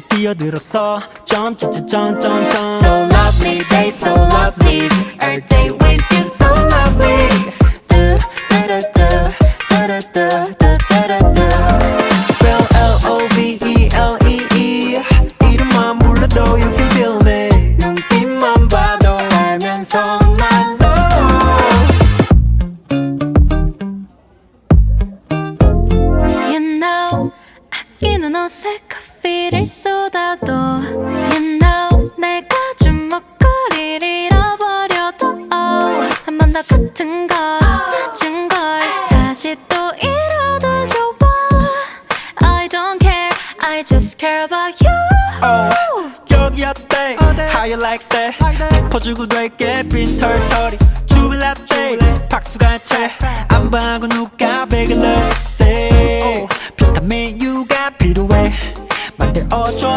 뛰어들었어 점점점점점 So lovely day, so lovely. Every day with you, so lovely. Do do do do do do do do do. Spell L-O-V-E-L-E-E 이름만 불러도 you can feel me 눈빛만 봐도 알면서 말로. You know 아끼는 옷에 커피를 쏟아도 You know 내가 주먹거리를 잃어버려도 한 번 더 같은 걸 사준 걸 다시 또 잃어도 좋아 I don't care I just care about you 여기 어때 How you like that 짚어주고 될게 빈 털털이 주빌 라떼 박수가 채안 봐고 누가 베개 넣었어 비타민 U가 필요해 만들어줘